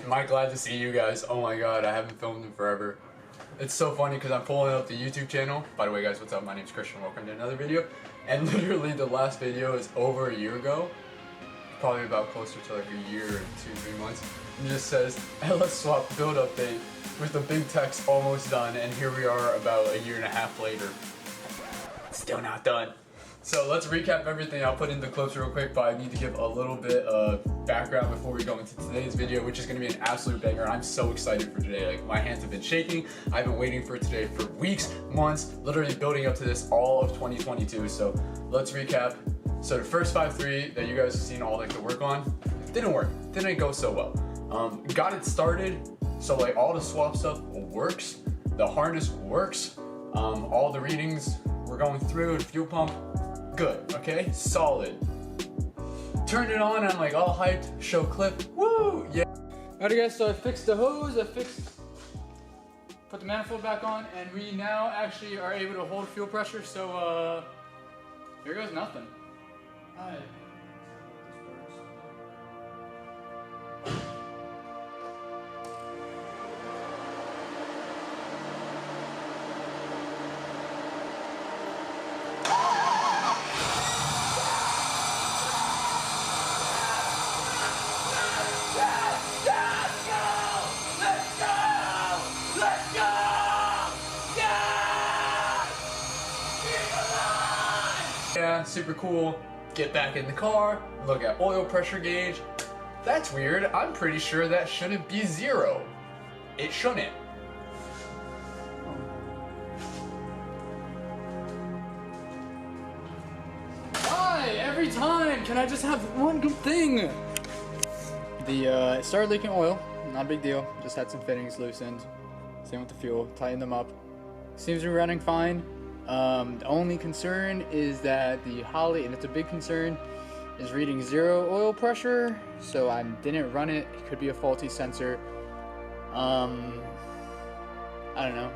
Am I glad to see you guys? Oh my god, I haven't filmed in forever. It's so funny because I'm pulling up the YouTube channel. By the way guys, what's up? My name's Christian, welcome to another video. And literally the last video is over a year ago. Probably about closer to like a year, 2-3 months. And it just says, LS Swap build update with the big text almost done. And here we are about a year and a half later. Still not done. So let's recap everything. I'll put in the clips real quick, but I need to give a little bit of background before we go into today's video, which is going to be an absolute banger. I'm so excited for today. Like, my hands have been shaking. I've been waiting for today for weeks, months, literally building up to this all of 2022. So let's recap. So the first 5.3 that you guys have seen all like the work on, didn't work. Didn't go so well. Got it started. So like all the swap stuff works. The harness works. All the readings we're going through, the fuel pump, good, okay? Solid. Turned it on, I'm like all hyped, show clip, woo, yeah. Alright guys, so I fixed the hose, put the manifold back on, and we now actually are able to hold fuel pressure, so here goes nothing. Alright. Yeah, super cool. Get back in the car, look at oil pressure gauge. That's weird. I'm pretty sure that shouldn't be 0. It shouldn't. Why? Every time! Can I just have one good thing? It started leaking oil. Not a big deal. Just had some fittings loosened. Same with the fuel. Tightened them up. Seems to be running fine. The only concern is that the Holley, and it's a big concern, is reading 0 oil pressure, so I didn't run it. It could be a faulty sensor. I don't know.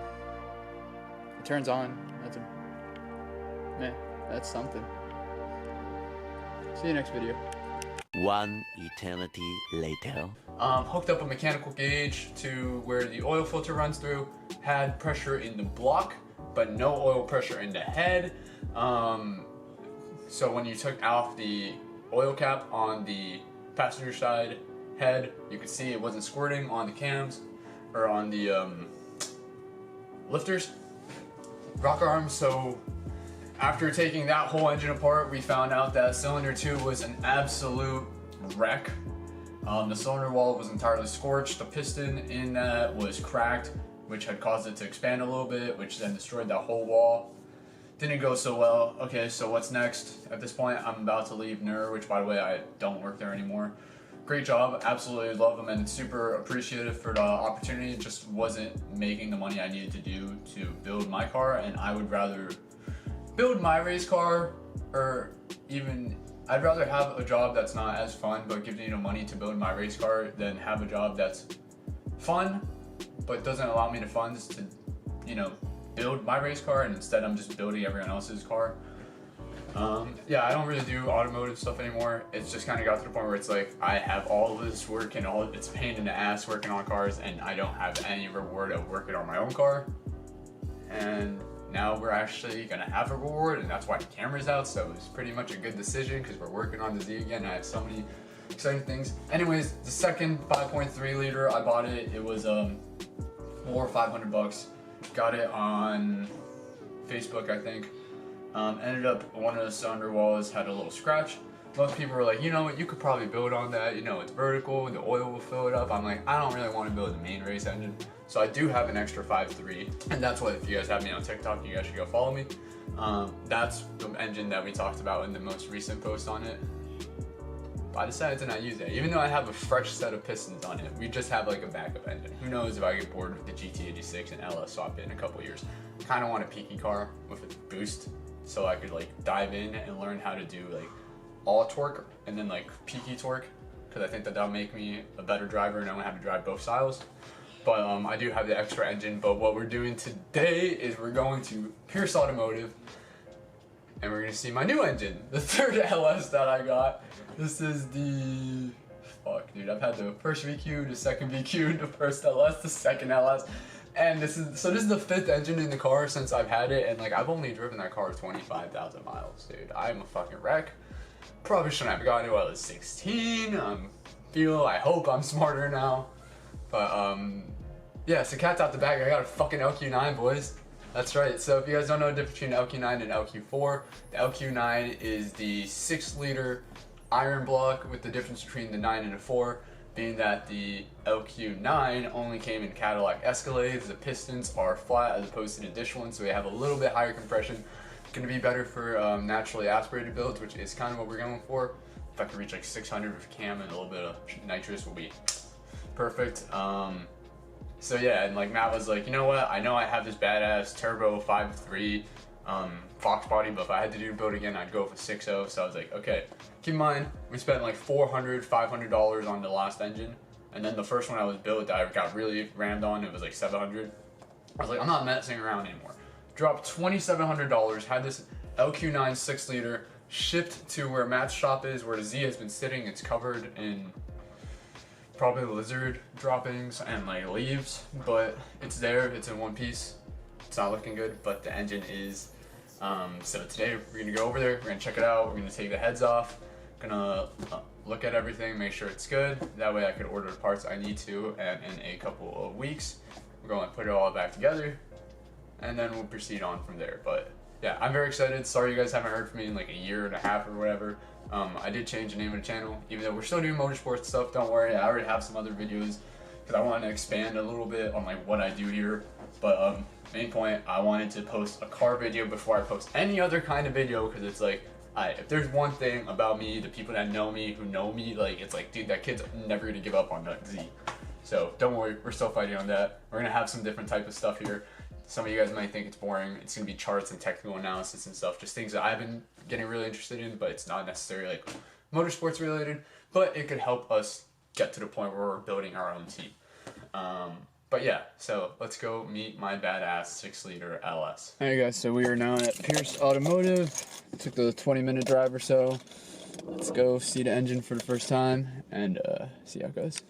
It turns on. That's something. See you next video. One eternity later. Hooked up a mechanical gauge to where the oil filter runs through. Had pressure in the block, but no oil pressure in the head. So when you took off the oil cap on the passenger side head, you could see it wasn't squirting on the cams or on the lifters, rocker arms. So after taking that whole engine apart, we found out that cylinder 2 was an absolute wreck. The cylinder wall was entirely scorched. The piston in that was cracked, which had caused it to expand a little bit, which then destroyed that whole wall. Didn't go so well. Okay, so what's next? At this point, I'm about to leave NER, which by the way, I don't work there anymore. Great job, absolutely love them, and super appreciative for the opportunity. It just wasn't making the money I needed to do to build my car, and I would rather build my race car, or even, I'd rather have a job that's not as fun, but gives me the money to build my race car than have a job that's fun, but doesn't allow me the funds to, build my race car, and instead I'm just building everyone else's car. Yeah, I don't really do automotive stuff anymore. It's just kind of got to the point where it's like I have all of this work and it's a pain in the ass working on cars, and I don't have any reward of working on my own car. And now we're actually gonna have a reward, and that's why the camera's out, so it's pretty much a good decision because we're working on the Z again. I have so many exciting things. Anyways, the second 5.3 liter, I bought it. It was more $500. Got it on Facebook, I think. Ended up one of the cylinder walls had a little scratch. Most people were like, you know what, you could probably build on that. It's vertical, the oil will fill it up. I'm like, I don't really want to build the main race engine. So I do have an extra 5.3, and that's what, if you guys have me on TikTok, you guys should go follow me. That's the engine that we talked about in the most recent post on it. But I decided to not use it, even though I have a fresh set of pistons on it. We just have like a backup engine. Who knows if I get bored with the GT86 and LS swap it in a couple years. Kind of want a peaky car with a boost, so I could like dive in and learn how to do like all torque and then like peaky torque, because I think that'll make me a better driver and knowing how to drive both styles. But I do have the extra engine. But what we're doing today is we're going to Pierce Automotive and we're gonna see my new engine, the third LS that I got. This is the fuck, dude. I've had the first VQ, the second VQ, the first LS, the second LS. And this is the 5th engine in the car since I've had it, and like I've only driven that car 25,000 miles, dude. I'm a fucking wreck. Probably shouldn't have gotten it while I was 16. I hope I'm smarter now. But yeah, so cat's out the bag. I got a fucking LQ9, boys. That's right. So if you guys don't know the difference between LQ9 and LQ4, the LQ9 is the 6-liter iron block, with the difference between the 9 and the 4 being that the LQ9 only came in Cadillac Escalades. The pistons are flat as opposed to the dish ones, so we have a little bit higher compression. Going to be better for naturally aspirated builds, which is kind of what we're going for. If I could reach like 600 with cam and a little bit of nitrous, will be perfect. So yeah, and like Matt was like, you know what? I know I have this badass turbo 5.3 Fox body, but if I had to do the build again, I'd go for 6.0. So I was like, okay. Keep in mind, we spent like $400, $500 on the last engine, and then the first one I was built, I got really rammed on. It was like $700. I was like, I'm not messing around anymore. Dropped $2,700. Had this LQ9 6-liter shipped to where Matt's shop is, where the Z has been sitting. It's covered in probably lizard droppings and like leaves, but it's there. It's in one piece. It's not looking good, but the engine is. So today we're gonna go over there. We're gonna check it out. We're gonna take the heads off. Gonna look at everything, make sure it's good. That way I could order the parts I need to, and in a couple of weeks, we're gonna put it all back together, and then we'll proceed on from there. But yeah, I'm very excited. Sorry you guys haven't heard from me in like a year and a half or whatever. I did change the name of the channel, even though we're still doing motorsports stuff. Don't worry, I already have some other videos because I want to expand a little bit on like what I do here. But main point, I wanted to post a car video before I post any other kind of video, because it's like, if there's one thing about me, the people that know me, who know me, like, it's like, dude, that kid's never gonna give up on that Z. So don't worry, we're still fighting on that. We're gonna have some different type of stuff here. Some of you guys might think it's boring. It's gonna be charts and technical analysis and stuff, just things that I've been getting really interested in, but it's not necessarily like motorsports related, but it could help us get to the point where we're building our own team. But yeah, so let's go meet my badass 6-liter LS. Alright guys, so we are now at Pierce Automotive. Took the 20-minute drive or so. Let's go see the engine for the first time and see how it goes.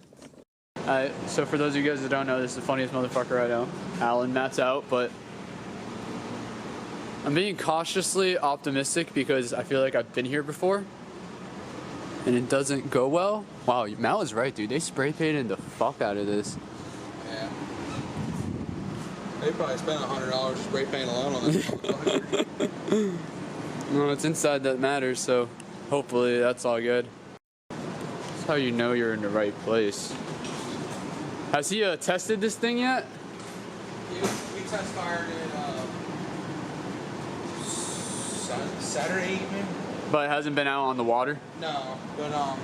Alright, so for those of you guys that don't know, this is the funniest motherfucker I know. Alan, Matt's out, but I'm being cautiously optimistic because I feel like I've been here before and it doesn't go well. Wow, Matt was right, dude. They spray painted the fuck out of this. Yeah. They probably spent $100 spray paint alone on this. No, it's inside that matters, so hopefully that's all good. That's how you know you're in the right place. Has he tested this thing yet? We test fired it Saturday evening. But it hasn't been out on the water? No, but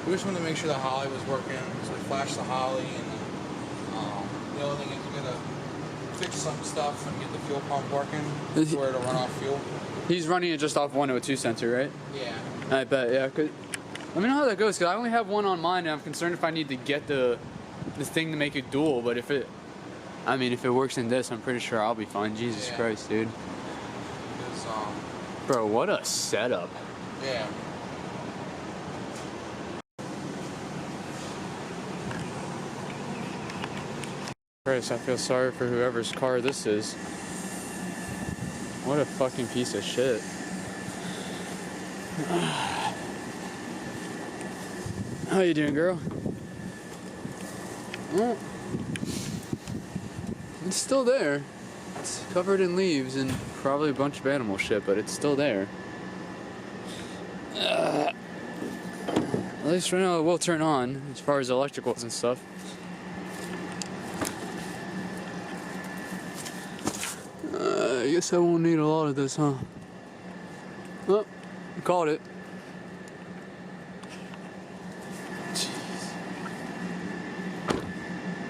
we just wanted to make sure the Holly was working, so we flashed the Holly, and the other thing is we're gonna fix some stuff and get the fuel pump working where it'll run off fuel. He's running it just off 102 sensor, right? Yeah. I bet, yeah. Let me know how that goes, because I only have one on mine, and I'm concerned if I need to get the thing to make it dual, but if it works in this, I'm pretty sure I'll be fine. Jesus Christ, dude. Bro, what a setup. Yeah. Christ, I feel sorry for whoever's car this is. What a fucking piece of shit. How you doing, girl? Well, it's still there. It's covered in leaves and probably a bunch of animal shit, but it's still there. At least right now it will turn on as far as electricals and stuff. I guess I won't need a lot of this, huh? Oh, called it.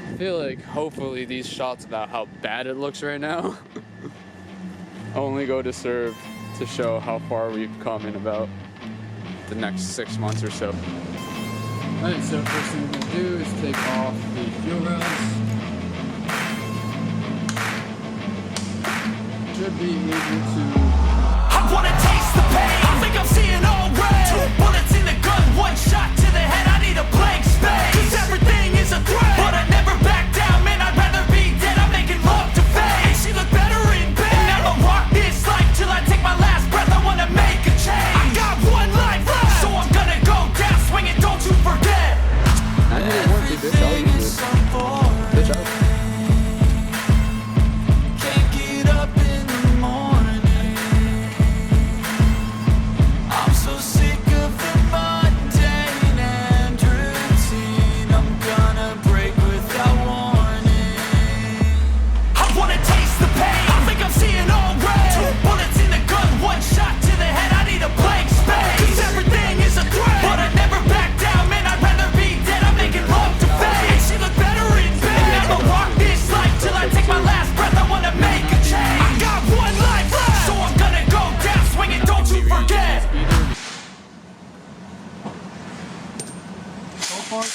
I feel like hopefully these shots about how bad it looks right now only go to serve to show how far we've come in about the next 6 months or so. Alright, so first thing we're gonna do is take off the fuel rails. Should be able to. I wanna taste the pain. I think I'm seeing all red. 2 bullets in the gun, 1 shot to the head. I need a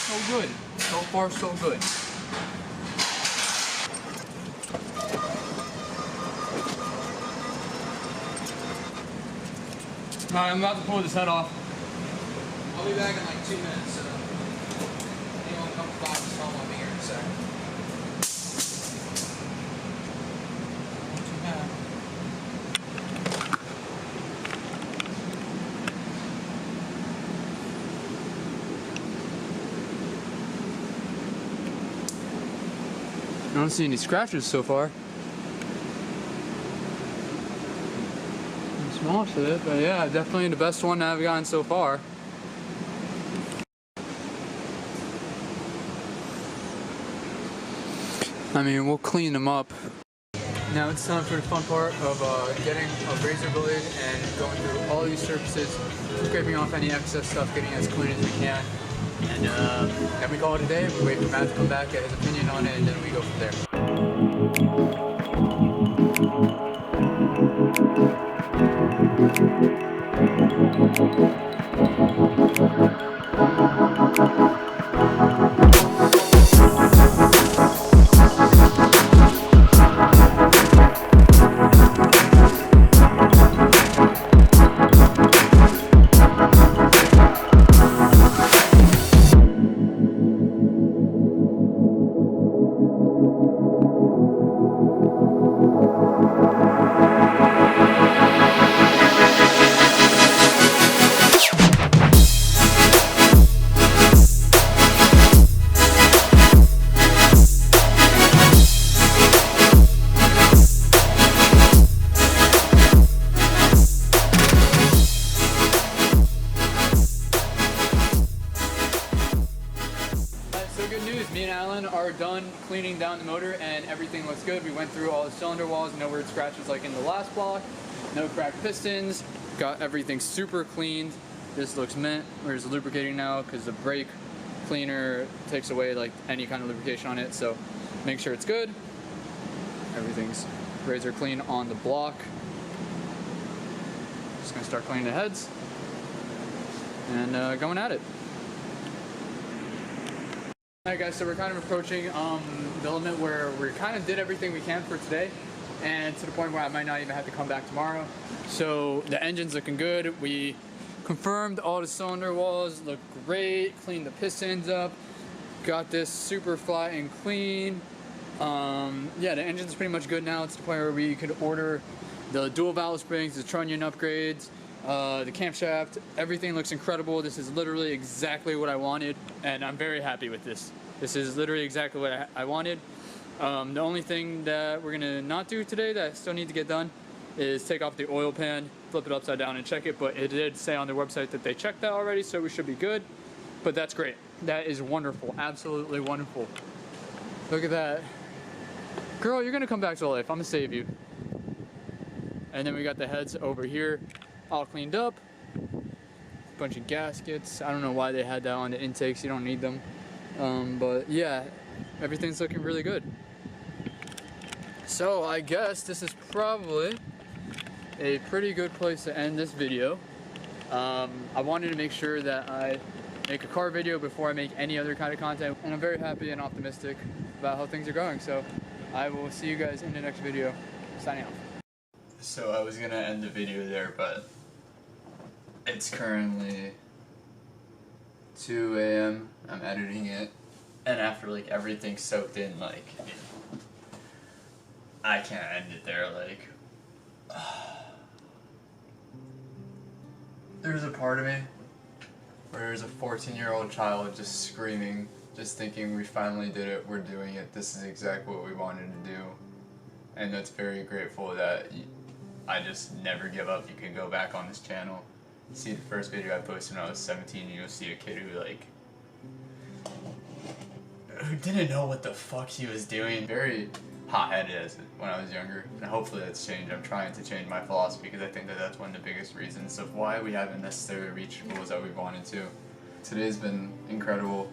so good. So far, so good. Alright, I'm about to pull this head off. I'll be back in like 2 minutes. So anyone come by, just tell them I'll be here in a second. Not too bad. I don't see any scratches so far. Most of it, but yeah, definitely the best one I've gotten so far. I mean, we'll clean them up. Now it's time for the fun part of getting a razor blade and going through all these surfaces, scraping off any excess stuff, getting as clean as we can. And then we call it a day. We wait for Matt to come back, get his opinion on it, and then we go from there. Are done cleaning down the motor and everything looks good. We went through all the cylinder walls, no weird scratches like in the last block, no cracked pistons, got everything super cleaned. This looks mint. We're just lubricating now because the brake cleaner takes away like any kind of lubrication on it, so make sure it's good. Everything's razor clean on the block. Just gonna start cleaning the heads and going at it. Alright guys, so we're kind of approaching the limit where we kind of did everything we can for today, and to the point where I might not even have to come back tomorrow. So the engine's looking good. We confirmed all the cylinder walls look great, cleaned the pistons up, got this super flat and clean. Yeah, the engine's pretty much good now. It's to the point where we could order the dual valve springs, the trunnion upgrades, the camshaft. Everything looks incredible. This is literally exactly what I wanted, and I'm very happy with this. This is literally exactly what I wanted. The only thing that we're gonna not do today that I still need to get done is take off the oil pan, flip it upside down and check it, but it did say on their website that they checked that already, so we should be good. But that's great. That is wonderful, absolutely wonderful. Look at that. Girl, you're gonna come back to life. I'm gonna save you. And then we got the heads over here all cleaned up. Bunch of gaskets. I don't know why they had that on the intakes. You don't need them. But yeah, everything's looking really good. So I guess this is probably a pretty good place to end this video. I wanted to make sure that I make a car video before I make any other kind of content, and I'm very happy and optimistic about how things are going. So I will see you guys in the next video. Signing off. So I was gonna end the video there, but it's currently 2 a.m. I'm editing it, and after like everything's soaked in, like I can't end it there. Like there's a part of me where there's a 14-year-old child just screaming, just thinking we finally did it, we're doing it, this is exactly what we wanted to do. And that's very grateful that I just never give up. You can go back on this channel, see the first video I posted when I was 17, and you'll see a kid who didn't know what the fuck he was doing. Very hot-headed when I was younger, and hopefully that's changed. I'm trying to change my philosophy because I think that that's one of the biggest reasons of why we haven't necessarily reached goals that we wanted to. Today's been incredible.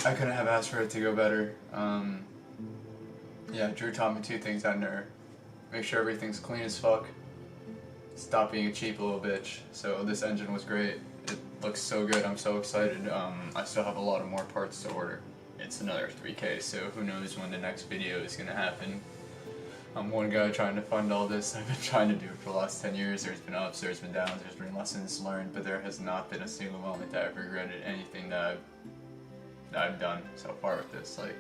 I couldn't have asked for it to go better. Yeah, Drew taught me 2 things out there. Make sure everything's clean as fuck. Stop being a cheap little bitch. So this engine was great. It Looks so good. I'm so excited. I still have a lot of more parts to order. It's another 3K, so who knows when the next video is gonna happen. I'm one guy trying to fund all this. I've been trying to do it for the last 10 years. There's been ups, there's been downs, there's been lessons learned, but there has not been a single moment that I've regretted anything that I've done so far with this. Like,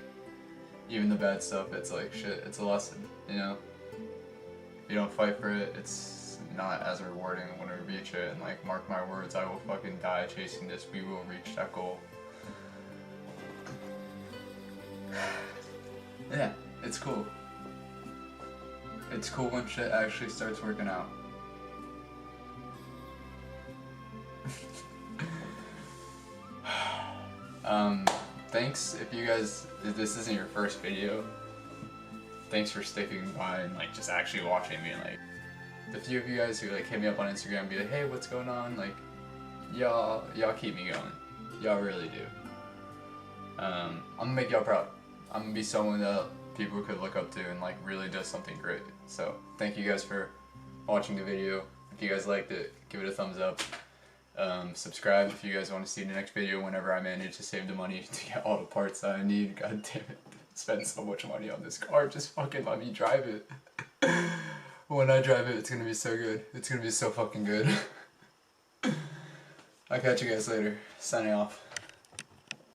even the bad stuff, it's like, shit, it's a lesson, you know? If you don't fight for it, it's not as rewarding when we reach it, and like, mark my words, I will fucking die chasing this. We will reach that goal. Yeah, it's cool. It's cool when shit actually starts working out. Thanks if you guys, if this isn't your first video, thanks for sticking by and like just actually watching me. Like, the few of you guys who like hit me up on Instagram and be like, hey, what's going on? Like, y'all keep me going. Y'all really do. I'm gonna make y'all proud. I'm gonna be someone that people could look up to and like really does something great. So thank you guys for watching the video. If you guys liked it, give it a thumbs up. Subscribe if you guys want to see the next video whenever I manage to save the money to get all the parts that I need. God damn it, spend so much money on this car. Just fucking let me drive it. When I drive it, it's gonna be so good. It's gonna be so fucking good. I'll catch you guys later. Signing off.